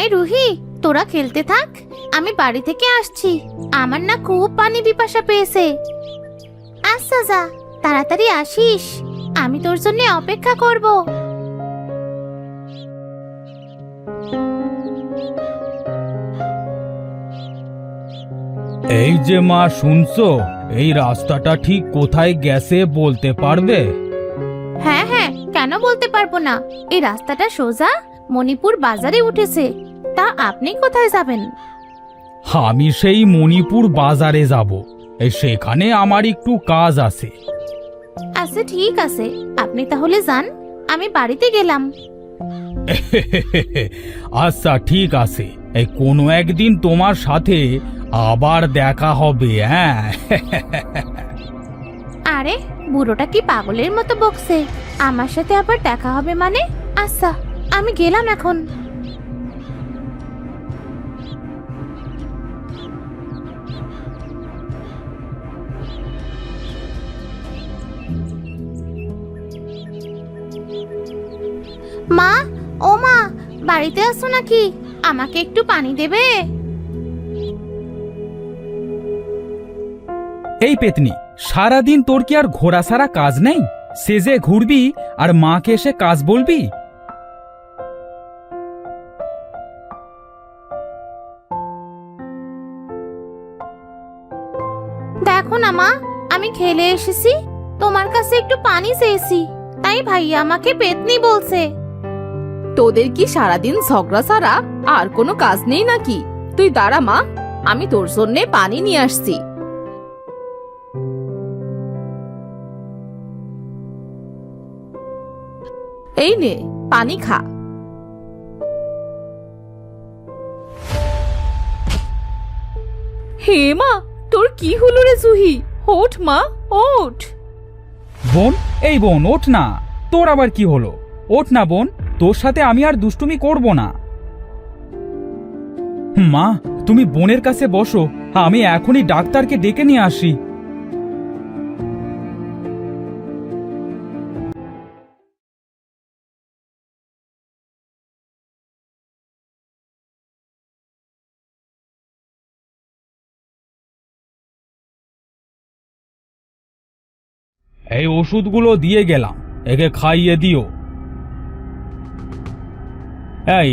এই রুহি, তোরা খেলতে থাক, আমি বাড়ি থেকে আসছি। আমার না খুব পানি পিপাসা পেয়েছে। আচ্ছা যা, তাড়াতাড়ি আসিস, আমি তোর জন্য অপেক্ষা করব। এই যে মা, শুনছো? এই রাস্তাটা ঠিক কোথায় গেছে বলতে পারবে? হ্যাঁ হ্যাঁ, কেন বলতে পারবো না। এই রাস্তাটা সোজা মণিপুর বাজারে উঠেছে। তা আপনি কোথায় যাবেন? আমি সেই মণিপুর বাজারে যাব, সেখানে আমার একটু কাজ আছে। আচ্ছা ঠিক আছে, আপনি তাহলে যান, আমি বাড়িতে গেলাম। আচ্ছা ঠিক আছে, এই কোনো একদিন তোমার সাথে আবার দেখা হবে। হ্যাঁ। আরে বুড়োটা কি পাগলের মতো বকছে? আমার সাথে আবার দেখা হবে মানে? আচ্ছা, আমি গেলাম এখন। মা, ও মা, বাড়িতে আসো নাকি? আমাকে একটু পানি দেবে? এই পেতনি, সারাদিন তোর কি আর ঘোরা সারা কাজ নেই? সেজে ঘুরবি আর মাকে এসে কাজ বলবি? দেখো না মা, আমি খেলে এসেছি, তোমার কাছে একটু পানি চেয়েছি, তাই ভাইয়া আমাকে পেতনি বলছে। তোদের কি সারাদিন ঝগড়া ছাড়া আর কোনো কাজ নেই নাকি? তুই দাঁড়া মা, আমি তোর জন্যে পানি নিয়ে আসছি। এই নে, পানি খা। হে মা, তোর কি হলো রে জুহি? ওঠ মা, ওঠ। বোন, এই বোন ওঠ না। তোর আবার কি হলো? ওঠ না বোন, তোর সাথে আমি আর দুষ্টুমি করব না। মা, তুমি বোনের কাছে বসো, আমি এখনই ডাক্তারকে ডেকে নিয়ে আসি। এই ওষুধগুলো দিয়ে গেলাম, একে খাইয়ে দিও।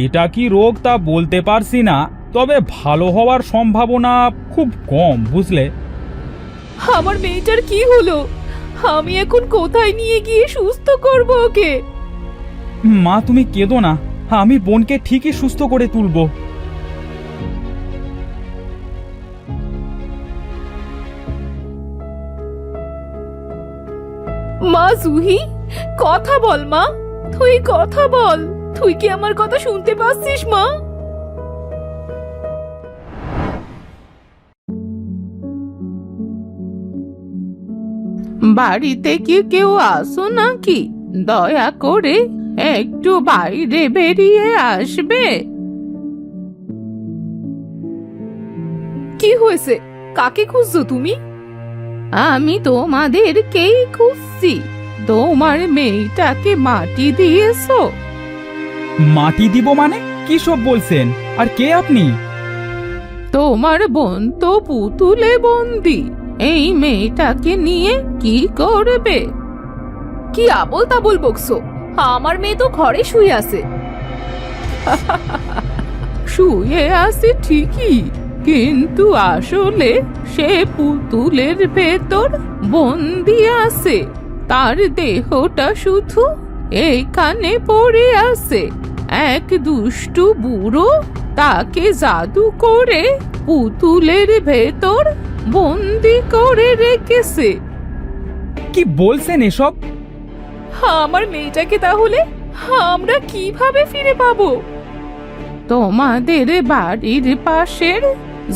এটা কি রোগ তা বলতে পারছি না, তবে ভালো হওয়ার সম্ভাবনা খুব কম, বুঝলে? আমার মেয়েটার কি হলো? আমি এখন কোথায় নিয়ে গিয়ে সুস্থ করব ওকে? মা তুমি কেঁদো না, আমি বোনকে ঠিকই সুস্থ করে তুলব। মা জুহি, কথা বল মা, তুই কথা বল। তুই কি আমার কথা শুনতে পাচ্ছিস মা? বাড়িতে কি কেউ আসো নাকি? দয়া করে একটু বাইরে বেরিয়ে আসবে। কি হয়েছে? কাকে খুঁজছো তুমি? আমি তোমাদেরকেই খুঁজছি। তোমার মেয়েটাকে মাটি দিয়েছো? মাটি দিব মানে? কি সব বলছেন? আর কে আপনি? তোমার বোন তো পুতুলে বন্দি। এই মেয়েটাকে নিয়ে কি করবে? কি আবল তাবল বকছো? আমার মেয়ে তো ঘরে শুয়ে আছে। শুয়ে আছে ঠিকই, কিন্তু আসলে সে পুতুলের ভেতর বন্দি আছে। তার দেহটা শুধু এইখানে পড়ে আছে। এক দুষ্টু বুড়ো তাকে জাদু করে পুতুলের ভেতর বন্দি করে রেখেছে। কি বলছেন এসব? আমার মেয়েটাকে তাহলে আমরা কিভাবে ফিরে পাবো? তোমাদের বাড়ির পাশের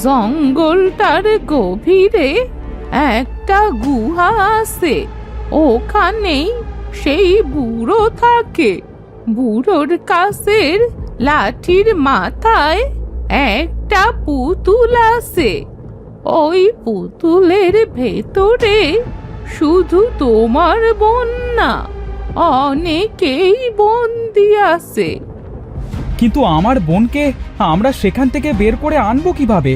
জঙ্গলটার গভীরে একটা গুহা আছে, ওখানেই সেই বুড়ো থাকে। বুড়োর কাছের লাঠির মাথায় একটা পুতুল আছে। ওই পুতুলের ভেতরে শুধু তোমার বোন না, অনেকেই বন্দি আছে। কিন্তু আমার বোনকে আমরা সেখান থেকে বের করে আনবো কিভাবে?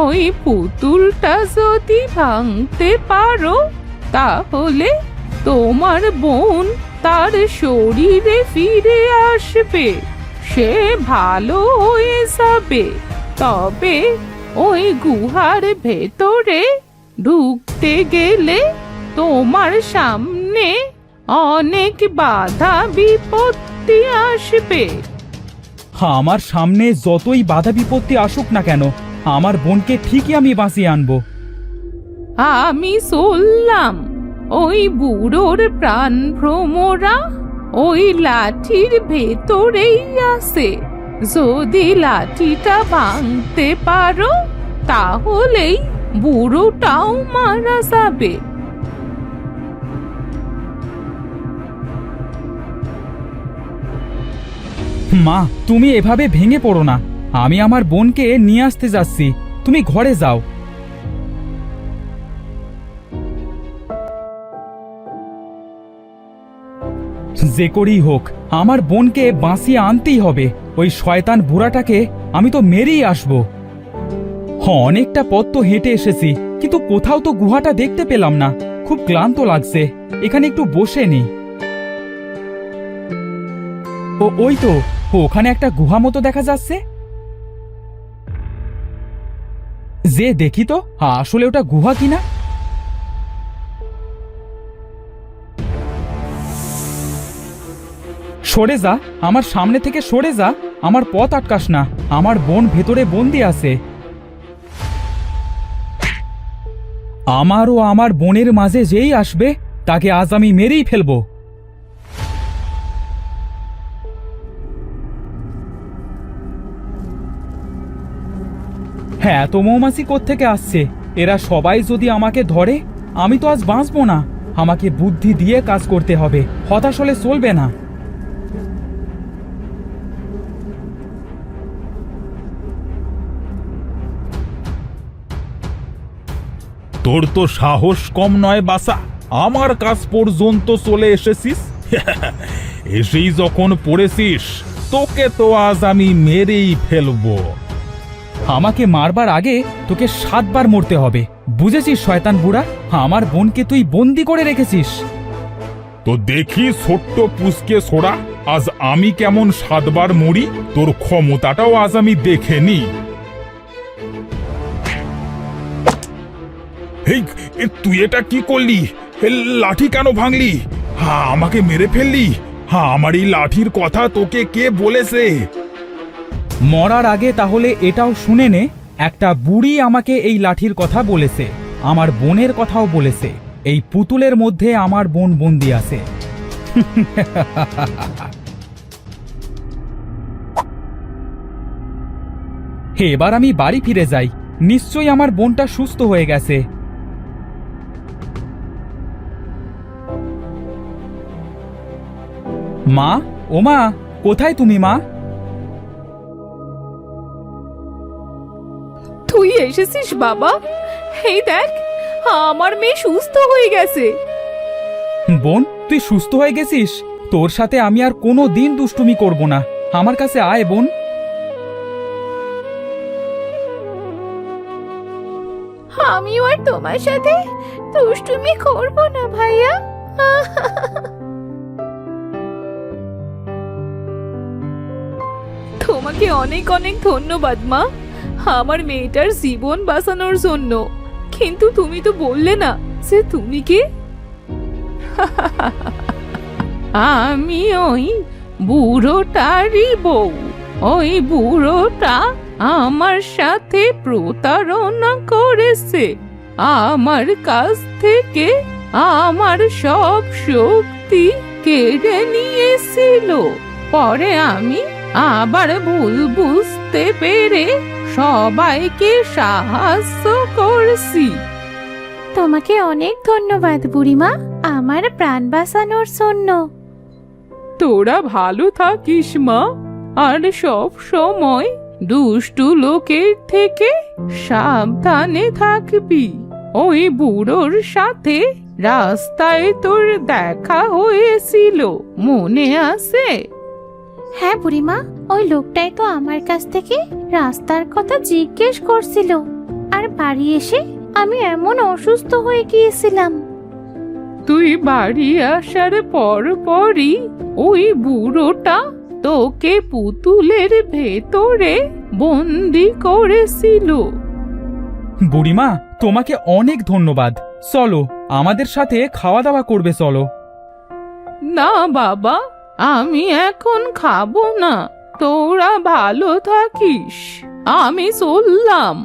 ওই পুতুলটা যদি ভাঙতে পারো তাহলে তোমার বোন তার শরীরে ফিরে আসবে, সে ভালো হয়ে যাবে। তবে ওই গুহার ভেতরে ঢুকতে গেলে তোমার সামনে অনেক বাধা বিপত্তি আসবে। আমার সামনে যতই বাধা বিপত্তি আসুক না কেন, আমার বোনকে ঠিকই আমি বাঁচিয়ে আনবো। আমি চললাম, ওই বুড়োর প্রাণ ভ্রমরা ওই লাঠির ভেতরেই আছে। যদি লাঠিটা ভাঙতে পারো তাহলেই বুড়োটাও মারা যাবে। মা, তুমি এভাবে ভেঙে পড়ো না। আমি আমার বোনকে নিয়ে আসতে যাচ্ছি, তুমি ঘরে যাও। যে করেই হোক আমার বোনকে বাঁচিয়ে আনতেই হবে। ওই শয়তান বুড়াটাকে আমি তো মেরেই আসবো। অনেকটা পথ তো হেঁটে এসেছি, কিন্তু কোথাও তো গুহাটা দেখতে পেলাম না। খুব ক্লান্ত লাগছে, এখানে একটু বসে নি। ওই তো, ওখানে একটা গুহা মতো দেখা যাচ্ছে। যে দেখি তো আসলে ওটা গুহা কিনা। সরে যা, আমার সামনে থেকে সরে যা, আমার পথ আটকাস না। আমার বোন ভেতরে বন্দি আছে। আমার ও আমার বোনের মাঝে যেই আসবে তাকে আজ আমি মেরেই ফেলবো। হ্যাঁ, এত মৌমাছি কোত্থেকে আসছে? এরা সবাই যদি আমাকে ধরে আমি তো আজ বাঁচবো না। আমাকে বুদ্ধি দিয়ে কাজ করতে হবে, হতাশ হলে চলবে না। তোর তো সাহস কম নয় বাসা, আমার কাছ পর্যন্ত চলে এসেছিস। এসেই যখন পড়েছিস তোকে তো আজ আমি মেরেই ফেলবো। আমাকে মারবার আগে তোকে 7 বার মরতে হবে, বুঝেছিস শয়তান বুড়া? আমার বোনকে তুই বন্দি করে রেখেছিস। তো দেখি ছোট্ট পুষকে ছোড়া, আজ আমি কেমন 7 বার মরি, তোর ক্ষমতাটাও আজ আমি দেখে নি। এই, তুই এটা কি করলি? লাঠি কেন ভাঙলি? হ্যাঁ, আমাকে মেরে ফেললি। হ্যাঁ, আমার এই লাঠির কথা তোকে কে বলেছে? মরার আগে তাহলে এটাও শুনে নে, একটা বুড়ি আমাকে এই লাঠির কথা বলেছে, আমার বোনের কথাও বলেছে। এই পুতুলের মধ্যে আমার বোন বন্দি আছে। এবার আমি বাড়ি ফিরে যাই, নিশ্চয়ই আমার বোনটা সুস্থ হয়ে গেছে। মা, ও মা, কোথায় তুমি মা? তুই এসেছিস বাবা? এই দেখ, আমার মেয়ে সুস্থ হয়ে গেছে। বোন, তুই সুস্থ হয়ে গেছিস? তোর সাথে আমি আর কোনো দিন দুষ্টুমি করব না। আমার কাছে আয় বোন। আমিও আর তোমার সাথে দুষ্টুমি করব না ভাইয়া। তোমাকে অনেক অনেক ধন্যবাদ মা, আমার মেয়েটার জীবন বাঁচানোর জন্য। কিন্তু তুমি তো বললে না যে তুমি কে? আমি ওই বুড়োটারই বউ। ওই বুড়োটা আমার সাথে প্রতারণা করেছে, আমার কাছ থেকে আমার সব শক্তি কেড়ে নিয়েছিল। পরে আমি আবার ভুল বুঝতে পেরে সবাইকে সাহায্য করছি। তোমাকে অনেক ধন্যবাদ বুড়িমা, আমার প্রাণ বাঁচানোর জন্য। তোরা ভালো থাকিস মা, আর সব সময় দুষ্টু লোকের থেকে সাবধানে থাকবি। ওই বুড়োর সাথে রাস্তায় তোর দেখা হয়েছিল, মনে আছে? হ্যাঁ বুড়িমা, ওই লোকটাই তো আমার কাছ থেকে রাস্তার কথা জিজ্ঞেস করছিল, আর বাড়ি এসে আমি এমন অসুস্থ হয়ে গিয়েছিলাম। তুই বাড়ি আসার পরই ওই বুড়োটা তোকে পুতুলের ভেতরে বন্দি করেছিল। বুড়িমা, তোমাকে অনেক ধন্যবাদ। চলো, আমাদের সাথে খাওয়া দাওয়া করবে, চলো। না বাবা, আমি এখন খাবো না, তোরা ভালো থাকিস, আমি চললাম।